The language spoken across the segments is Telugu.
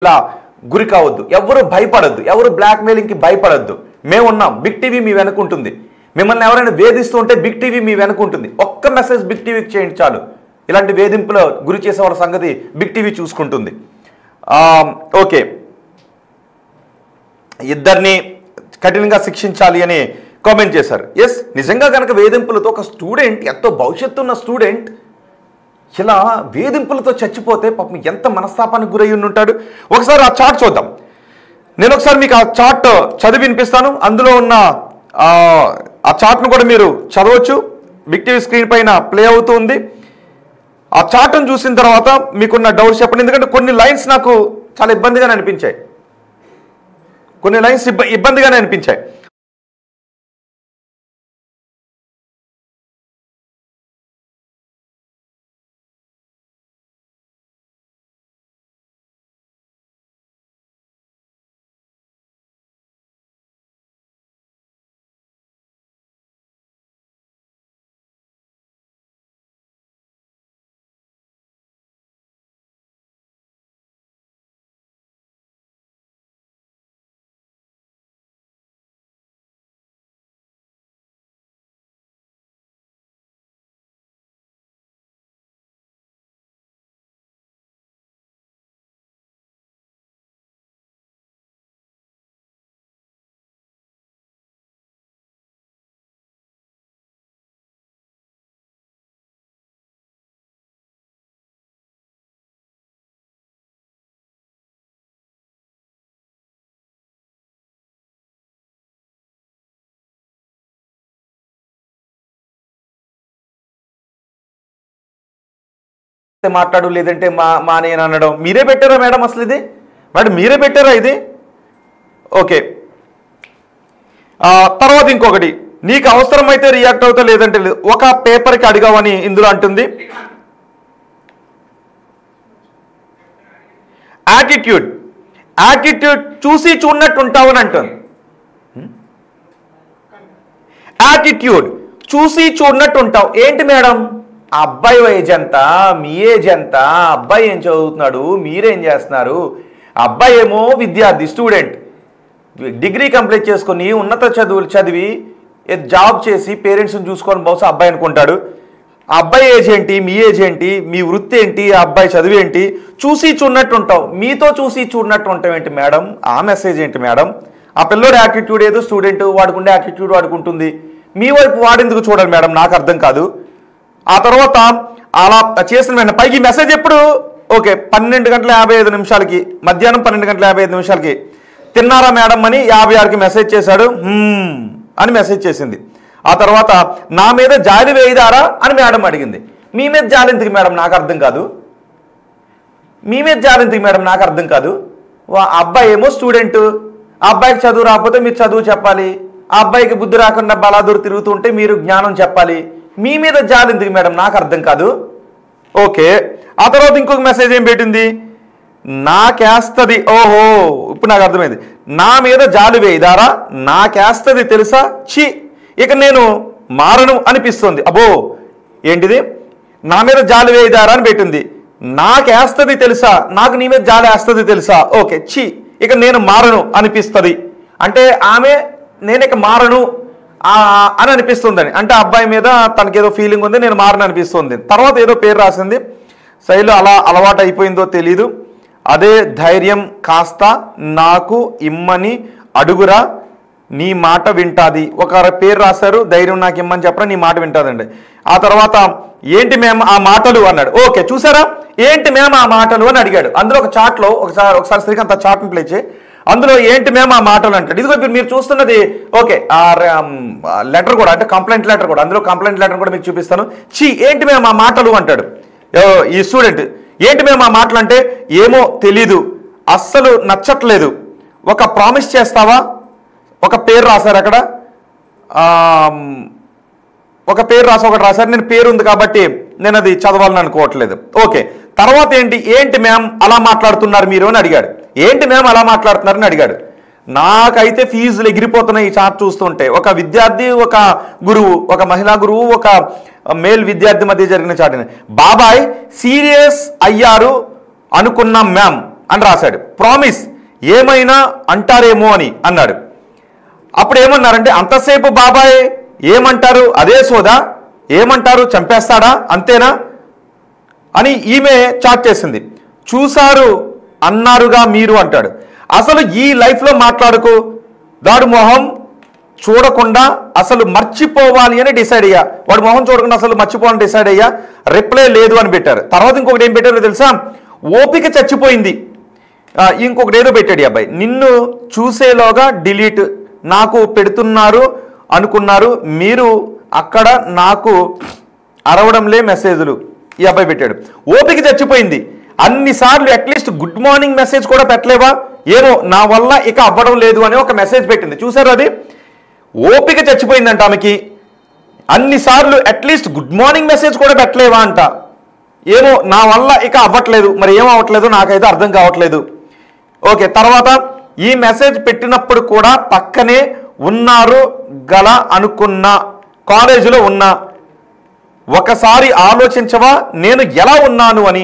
ఇలా గురి కావద్దు, ఎవరు భయపడద్దు, ఎవరు బ్లాక్ మెయిలింగ్కి భయపడద్దు. మేమున్నాం, బిగ్ టీవీ మీ వెనుకుంటుంది. మిమ్మల్ని ఎవరైనా వేధిస్తూ ఉంటే బిగ్ టీవీ మీ వెనుకుంటుంది. ఒక్క మెసేజ్ బిగ్ టీవీకి చేయండి చాలు. ఇలాంటి వేధింపులో గురి చేసే వాళ్ళ సంగతి బిగ్ టీవీ చూసుకుంటుంది. ఓకే, ఇద్దరిని కఠినంగా శిక్షించాలి అని కామెంట్ చేశారు. ఎస్, నిజంగా కనుక వేధింపులతో ఒక స్టూడెంట్, ఎంతో భవిష్యత్తు ఉన్న స్టూడెంట్ ఇలా వేధింపులతో చచ్చిపోతే పాపం ఎంత మనస్తాపానికి గురై ఉంటాడు. ఒకసారి ఆ చార్ట్ చూద్దాం. నేను ఒకసారి మీకు ఆ చార్ట్ చదివి వినిపిస్తాను. అందులో ఉన్న ఆ చార్ట్ను కూడా మీరు చదవచ్చు. బిగ్ టీవీ స్క్రీన్ పైన ప్లే అవుతుంది. ఆ చార్ట్ను చూసిన తర్వాత మీకున్న డౌట్స్ చెప్పండి. ఎందుకంటే కొన్ని లైన్స్ నాకు చాలా ఇబ్బందిగానే అనిపించాయి. కొన్ని లైన్స్ ఇబ్బందిగానే అనిపించాయి. మాట్లాడు, లేదంటే మా నేను అనడం. మీరే పెట్టారా మేడం? అసలు ఇది మేడం మీరే పెట్టారా ఇది? ఓకే, తర్వాత ఇంకొకటి, నీకు అవసరమైతే రియాక్ట్ అవుతా, లేదంటే లేదు. ఒక పేపర్కి అడిగావని ఇందులో అంటుంది. యాటిట్యూడ్ చూసి చూడనట్టు ఉంటావని అంటుంది. యాటిట్యూడ్ చూసి చూడనట్టు ఉంటావు. ఏంటి మేడం? ఆ అబ్బాయి ఏజ్ ఎంత, మీ ఏజ్ ఎంత, అబ్బాయి ఏం చదువుతున్నాడు, మీరేం చేస్తున్నారు? అబ్బాయి ఏమో విద్యార్థి, స్టూడెంట్, డిగ్రీ కంప్లీట్ చేసుకొని ఉన్నత చదువులు చదివి జాబ్ చేసి పేరెంట్స్ని చూసుకొని బహుశా అబ్బాయి అనుకుంటాడు. ఆ అబ్బాయి ఏజ్ ఏంటి, మీ ఏజ్ ఏంటి, మీ వృత్తి ఏంటి, ఆ అబ్బాయి చదువు ఏంటి, చూసి చూడనట్టు ఉంటావు. మీతో చూసి చూడనట్టు ఉంటావు ఏంటి మేడం? ఆ మెసేజ్ ఏంటి మేడం? ఆ పిల్లోడు యాటిట్యూడ్ ఏదో స్టూడెంట్, వాడుకుండే యాటిట్యూడ్ వాడుకుంటుంది. మీ వైపు వాడెందుకు చూడాలి మేడం? నాకు అర్థం కాదు. ఆ తర్వాత అలా చేసిన వెంటనే పైకి మెసేజ్ ఎప్పుడు? ఓకే, 12:55 మధ్యాహ్నం 12:55 తిన్నారా మేడం అని 56కి మెసేజ్ చేశాడు. అని మెసేజ్ చేసింది. ఆ తర్వాత నా మీద జాలి వేయదారా అని మేడం అడిగింది. మీ మీద జాలి ఎందుకు మేడం? నాకు అర్థం కాదు. మీ మీద జాలి ఎందుకు మేడం? నాకు అర్థం కాదు. అబ్బాయి ఏమో స్టూడెంట్, ఆ అబ్బాయికి చదువు రాకపోతే మీరు చదువు చెప్పాలి. ఆ అబ్బాయికి బుద్ధి రాకుండా బలాదూరు తిరుగుతూ ఉంటే మీరు జ్ఞానం చెప్పాలి. మీ మీద జాలి ఎందుకు మేడం? నాకు అర్థం కాదు. ఓకే, ఆ తర్వాత ఇంకొక మెసేజ్ ఏం పెట్టింది? నాకేస్తది. ఓహో, ఇప్పుడు నాకు అర్థమైంది. నా మీద జాలి వేయదారా, నాకేస్తది తెలుసా, ఛీ, ఇక నేను మారను అనిపిస్తుంది. అబ్బో, ఏంటిది? నా మీద జాలి వేయదారా అని పెట్టింది. నాకేస్తది తెలుసా, నాకు నీ మీద జాలి వేస్తుంది తెలుసా. ఓకే, ఛీ, ఇక నేను మారను అనిపిస్తుంది. అంటే ఆమె నేను ఇక మారను అని అనిపిస్తుందని, అంటే అబ్బాయి మీద తనకేదో ఫీలింగ్ ఉంది, నేను మారని అనిపిస్తుంది. తర్వాత ఏదో పేరు రాసింది. శైలు అలా అలవాటు అయిపోయిందో తెలీదు. అదే ధైర్యం కాస్త నాకు ఇమ్మని అడుగురా, నీ మాట వింటాది. ఒక పేరు రాశారు, ధైర్యం నాకు ఇమ్మని చెప్పరా, నీ మాట వింటాదండి. ఆ తర్వాత ఏంటి మేము ఆ మాటలు అన్నాడు. ఓకే, చూసారా, ఏంటి మేము ఆ మాటలు అని అడిగాడు. అందులో ఒక చార్ట్లో ఒకసారి శ్రీకాంత్ ఆ చార్ట్ని ప్లే చేయి. అందులో ఏంటి మేము ఆ మాటలు అంటాడు. ఇదిగో మీరు చూస్తున్నది. ఓకే, లెటర్ కూడా, అంటే కంప్లైంట్ లెటర్ కూడా, అందులో కంప్లైంట్ లెటర్ కూడా మీకు చూపిస్తాను. ఏంటి మేము ఆ మాటలు అంటాడు ఈ స్టూడెంట్. ఏంటి మేము ఆ మాటలు అంటే, ఏమో తెలీదు, అస్సలు నచ్చట్లేదు, ఒక ప్రామిస్ చేస్తావా. ఒక పేరు రాశారు అక్కడ, ఒక పేరు ఒకటి రాశారు. నేను పేరు ఉంది కాబట్టి నేను అది చదవాలని అనుకోవట్లేదు. ఓకే, తర్వాత ఏంటి మ్యామ్ అలా మాట్లాడుతున్నారు మీరు అని అడిగాడు. ఏంటి మ్యామ్ అలా మాట్లాడుతున్నారని అడిగాడు. నాకైతే ఫీజులు ఎగిరిపోతున్నాయి ఈ చార్ట్ చూస్తుంటే. ఒక విద్యార్థి, ఒక గురువు, ఒక మహిళా గురువు, ఒక మేల్ విద్యార్థి మధ్య జరిగిన చార్ట్. బాబాయ్ సీరియస్ అయ్యారు అనుకున్నాం మ్యామ్, అని రాశాడు. ప్రామిస్ ఏమైనా అంటారేమో అని అన్నాడు. అప్పుడు ఏమన్నారంటే, అంతసేపు బాబాయ్ ఏమంటారు, అదే సోదా, ఏమంటారు, చంపేస్తాడా, అంతేనా అని ఈమె చాట్ చేసింది. చూశారు అన్నారుగా మీరు అంటాడు. అసలు ఈ లైఫ్లో మాట్లాడుకో, దాడు మొహం చూడకుండా అసలు మర్చిపోవాలి అని డిసైడ్ అయ్యా. వాడు మొహం చూడకుండా అసలు మర్చిపోవాలని డిసైడ్ అయ్యా, రిప్లై లేదు అని పెట్టారు. తర్వాత ఇంకొకటి ఏం పెట్టారో తెలుసా, ఓపిక చచ్చిపోయింది. ఇంకొకటి ఏదో పెట్టాడు ఈ అబ్బాయి, నిన్ను చూసేలోగా డిలీట్, నాకు పెడుతున్నారు అనుకున్నారు మీరు, అక్కడ నాకు అరవడంలే మెసేజ్లు. ఈ అబ్బాయి పెట్టాడు. ఓపిక చచ్చిపోయింది, అన్నిసార్లు అట్లీస్ట్ గుడ్ మార్నింగ్ మెసేజ్ కూడా పెట్టలేవా, ఏమో నా వల్ల ఇక అవ్వడం లేదు అని ఒక మెసేజ్ పెట్టింది. చూసారు, అది ఓపిక చచ్చిపోయిందంట ఆమెకి. అన్నిసార్లు అట్లీస్ట్ గుడ్ మార్నింగ్ మెసేజ్ కూడా పెట్టలేవా అంట, ఏమో నా వల్ల ఇక అవ్వట్లేదు, మరి ఏమో అవ్వట్లేదు నాకైతే అర్థం కావట్లేదు. ఓకే, తర్వాత ఈ మెసేజ్ పెట్టినప్పుడు కూడా పక్కనే ఉన్నారు గల అనుకున్నా, కాలేజీలో ఉన్నా, ఒకసారి ఆలోచించవా నేను ఎలా ఉన్నాను అని,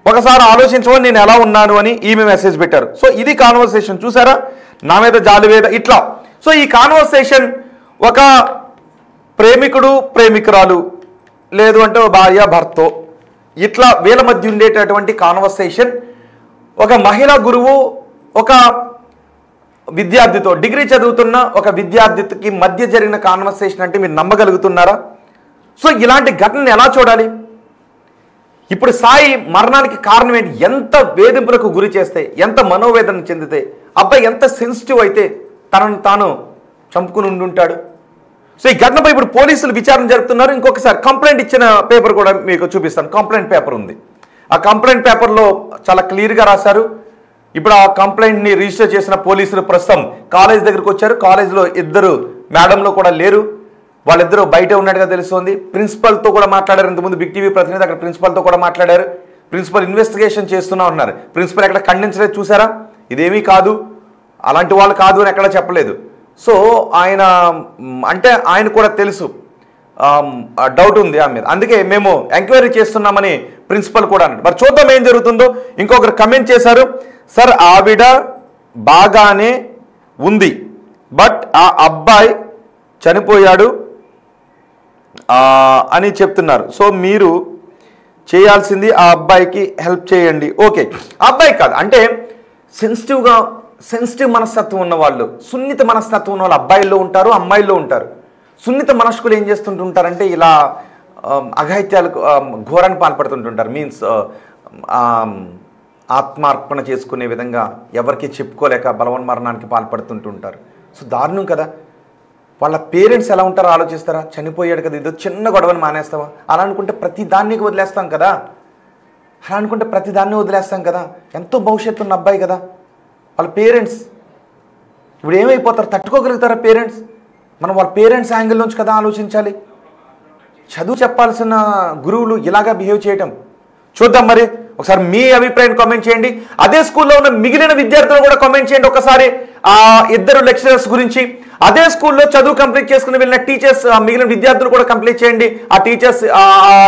ఒకసారి ఆలోచించవా నేను ఎలా ఉన్నాను అని ఈమె మెసేజ్ పెట్టారు. సో ఇది కాన్వర్సేషన్. చూసారా, నా మీద జాలివేద ఇట్లా. సో ఈ కాన్వర్సేషన్ ఒక ప్రేమికుడు ప్రేమికురాలు, లేదు అంటే భార్య భర్తో, ఇట్లా వీళ్ళ మధ్య ఉండేటటువంటి కాన్వర్సేషన్, ఒక మహిళా గురువు ఒక విద్యార్థితో, డిగ్రీ చదువుతున్న ఒక విద్యార్థికి మధ్య జరిగిన కాన్వర్సేషన్ అంటే మీరు నమ్మగలుగుతున్నారా? సో ఇలాంటి ఘటనను ఎలా చూడాలి? ఇప్పుడు సాయి మరణానికి కారణం ఏంటి? ఎంత వేధింపులకు గురి చేస్తే, ఎంత మనోవేదన చెందితే, అబ్బాయి ఎంత సెన్సిటివ్ అయితే తనను తాను చంపుకుని ఉండుంటాడు. సో ఈ ఘటనపై ఇప్పుడు పోలీసులు విచారణ జరుపుతున్నారు. ఇంకొకసారి కంప్లైంట్ ఇచ్చిన పేపర్ కూడా మీకు చూపిస్తాను. కంప్లైంట్ పేపర్ ఉంది. ఆ కంప్లైంట్ పేపర్లో చాలా క్లియర్గా రాశారు. ఇప్పుడు ఆ కంప్లైంట్ని రిజిస్టర్ చేసిన పోలీసులు ప్రస్తుతం కాలేజ్ దగ్గరకు వచ్చారు. కాలేజ్లో ఇద్దరు మేడంలో కూడా లేరు, వాళ్ళిద్దరూ బయట ఉన్నట్టుగా తెలుస్తోంది. ప్రిన్సిపల్తో కూడా మాట్లాడారు. ఇంతకుముందు బిగ్ టీవీ ప్రతినిధి అక్కడ ప్రిన్సిపల్తో కూడా మాట్లాడారు. ప్రిన్సిపల్ ఇన్వెస్టిగేషన్ చేస్తున్నా ఉన్నారు. ప్రిన్సిపల్ ఎక్కడ ఖండించలేదు, చూసారా, ఇదేమీ కాదు, అలాంటి వాళ్ళు కాదు అని ఎక్కడ చెప్పలేదు. సో ఆయన అంటే ఆయన కూడా తెలుసు, డౌట్ ఉంది ఆమె మీద, అందుకే మేము ఎంక్వైరీ చేస్తున్నామని ప్రిన్సిపల్ కూడా అన్నాడు. మరి చూద్దాం ఏం జరుగుతుందో. ఇంకొకరు కమెంట్ చేశారు, సార్ ఆవిడ బాగానే ఉంది, బట్ ఆ అబ్బాయి చనిపోయాడు అని చెప్తున్నారు. సో మీరు చేయాల్సింది ఆ అబ్బాయికి హెల్ప్ చేయండి. ఓకే, అబ్బాయి కాదు అంటే సెన్సిటివ్ మనస్తత్వం ఉన్నవాళ్ళు, సున్నిత మనస్తత్వం ఉన్న వాళ్ళు అబ్బాయిల్లో ఉంటారు, అమ్మాయిల్లో ఉంటారు. సున్నిత మనస్కులు ఏం చేస్తుంటుంటారంటే ఇలా అఘాయిత్యాలకు ఘోరాన్ని పాల్పడుతుంటుంటారు. మీన్స్ ఆత్మార్పణ చేసుకునే విధంగా ఎవరికి చెప్పుకోలేక బలవన్మరణానికి పాల్పడుతుంటుంటారు. సో దారుణం కదా. వాళ్ళ పేరెంట్స్ ఎలా ఉంటారో ఆలోచిస్తారా? చనిపోయాడు కదా, ఏదో చిన్న గొడవని మానేస్తావా? అలా అనుకుంటే ప్రతి దాన్ని వదిలేస్తాం కదా, అలా అనుకుంటే ప్రతి దాన్ని వదిలేస్తాం కదా. ఎంతో భవిష్యత్తు ఉన్న అబ్బాయి కదా. వాళ్ళ పేరెంట్స్ ఇప్పుడు ఏమైపోతారు? తట్టుకోగలుగుతారా పేరెంట్స్? మనం వాళ్ళ పేరెంట్స్ యాంగిల్ నుంచి కదా ఆలోచించాలి. చదువు చెప్పాల్సిన గురువులు ఇలాగా బిహేవ్ చేయటం చూద్దాం. మరి ఒకసారి మీ అభిప్రాయం కామెంట్ చేయండి. అదే స్కూల్లో ఉన్న మిగిలిన విద్యార్థులు కూడా కామెంట్ చేయండి ఒకసారి ఆ ఇద్దరు లెక్చరర్స్ గురించి. అదే స్కూల్లో చదువు కంప్లీట్ చేసుకుని వెళ్ళిన టీచర్స్, మిగిలిన విద్యార్థులు కూడా కంప్లీట్ చేయండి. ఆ టీచర్స్, ఆ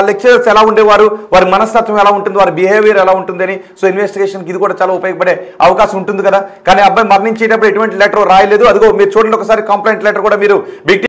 లెక్చరర్స్ ఎలా ఉండేవారు, వారి మనస్తత్వం ఎలా ఉంటుంది, వారి బిహేవియర్ ఎలా ఉంటుందని. సో ఇన్వెస్టిగేషన్కి ఇది కూడా చాలా ఉపయోగపడే అవకాశం ఉంటుంది కదా. కానీ అబ్బాయి మరణించేటప్పుడు ఎటువంటి లెటర్ రాయలేదు. అదిగో మీరు చూడండి ఒకసారి, కంప్లైంట్ లెటర్ కూడా మీరు బిగ్